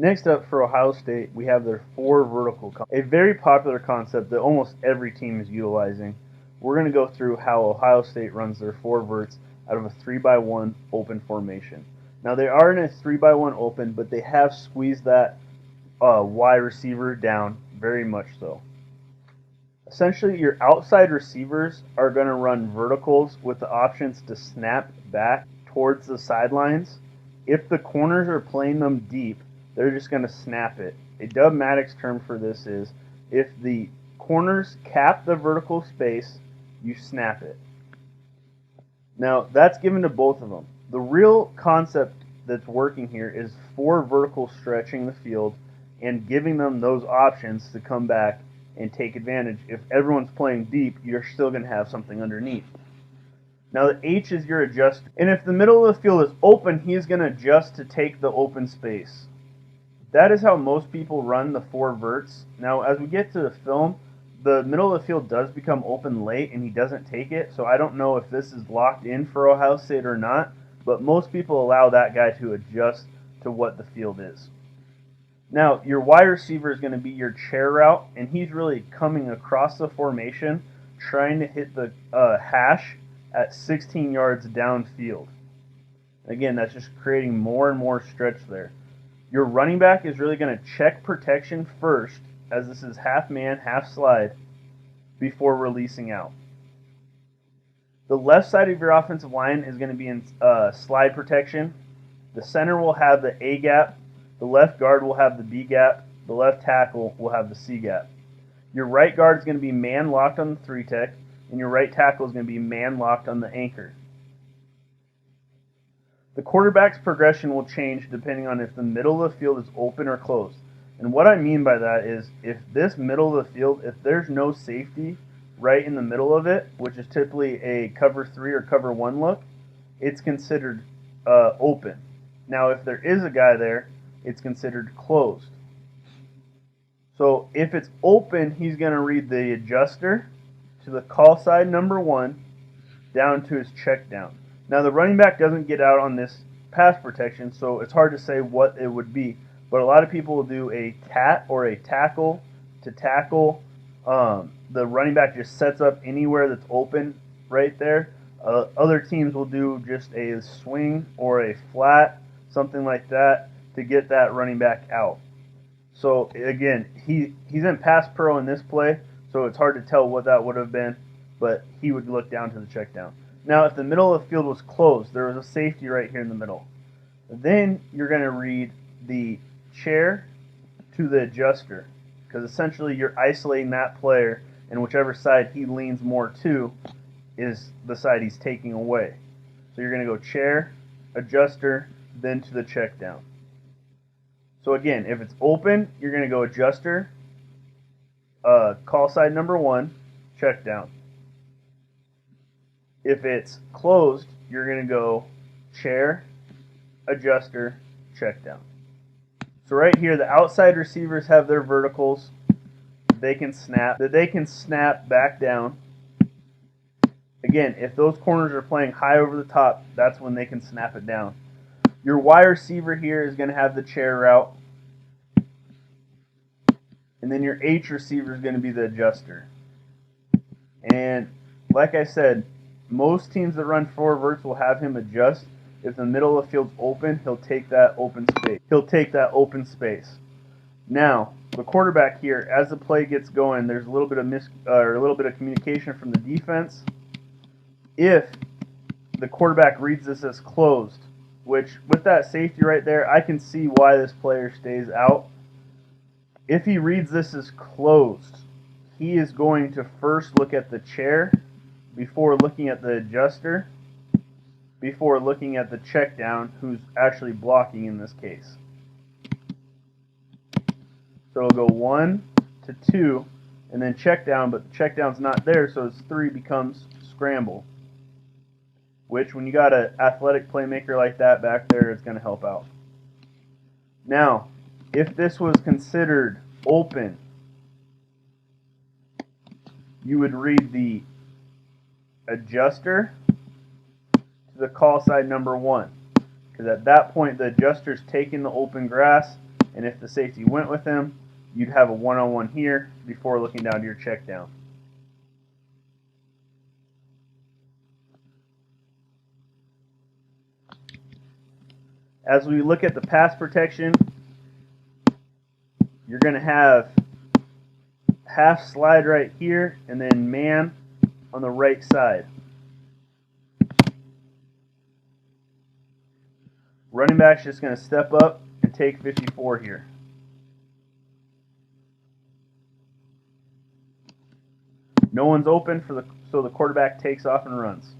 Next up for Ohio State, we have their four vertical concept, a very popular concept that almost every team is utilizing. We're going to go through how Ohio State runs their four verts out of a 3-by-1 open formation. Now they are in a 3-by-1 open, but they have squeezed that wide receiver down very much so. Essentially, your outside receivers are going to run verticals with the options to snap back towards the sidelines. If the corners are playing them deep, they're just going to snap it. A dubmatics term for this is if the corners cap the vertical space, you snap it. Now, that's given to both of them. The real concept that's working here is four verticals stretching the field and giving them those options to come back and take advantage. If everyone's playing deep, you're still going to have something underneath. Now the H is your adjust, and if the middle of the field is open, he's going to adjust to take the open space. That is how most people run the four verts. Now as we get to the film, the middle of the field does become open late and he doesn't take it, so I don't know if this is locked in for Ohio State or not, but most people allow that guy to adjust to what the field is. Now, your wide receiver is going to be your chair route, and he's really coming across the formation, trying to hit the hash at 16 yards downfield. Again, that's just creating more and more stretch there. Your running back is really going to check protection first, as this is half man, half slide, before releasing out. The left side of your offensive line is going to be in slide protection. The center will have the A gap. The left guard will have the B gap. The left tackle will have the C gap. Your right guard is going to be man locked on the 3-tech, and your right tackle is going to be man locked on the anchor. The quarterback's progression will change depending on if the middle of the field is open or closed. And what I mean by that is if this middle of the field, if there's no safety right in the middle of it, which is typically a cover 3 or cover 1 look, it's considered open. Now if there is a guy there, it's considered closed. So if it's open, he's going to read the adjuster to the call side number 1 down to his check down. Now the running back doesn't get out on this pass protection, so it's hard to say what it would be. But a lot of people will do a tat or a tackle to tackle. The running back just sets up anywhere that's open right there. Other teams will do just a swing or a flat, something like that, to get that running back out. So again, he's in pass pro in this play, so it's hard to tell what that would have been, but he would look down to the check down. Now if the middle of the field was closed, there was a safety right here in the middle. Then you're going to read the chair to the adjuster, because essentially you're isolating that player, and whichever side he leans more to is the side he's taking away. So you're going to go chair, adjuster, then to the check down. So again, if it's open, you're going to go adjuster, call side number 1, check down. If it's closed, you're going to go chair, adjuster, check down. So right here, the outside receivers have their verticals. They can snap back down. Again, if those corners are playing high over the top, that's when they can snap it down. Your wide receiver here is going to have the chair route. And then your H receiver is going to be the adjuster. And like I said, most teams that run four verts will have him adjust. If the middle of the field's open, he'll take that open space. Now, the quarterback here, as the play gets going, there's a little bit of communication from the defense. If the quarterback reads this as closed, which with that safety right there, I can see why this player stays out. If he reads this as closed, he is going to first look at the chair before looking at the adjuster, before looking at the check down, who's actually blocking in this case. So it'll go 1 to 2, and then check down, but the check down's not there, so it's 3 becomes scramble. Which, when you got an athletic playmaker like that back there, it's going to help out. Now, if this was considered open, you would read the adjuster to the call side number 1. Because at that point, the adjuster's taking the open grass and if the safety went with him, you'd have a one-on-one here before looking down to your check down. As we look at the pass protection, you're going to have half slide right here and then man on the right side. Running back's just going to step up and take 54 here. No one's open so the quarterback takes off and runs.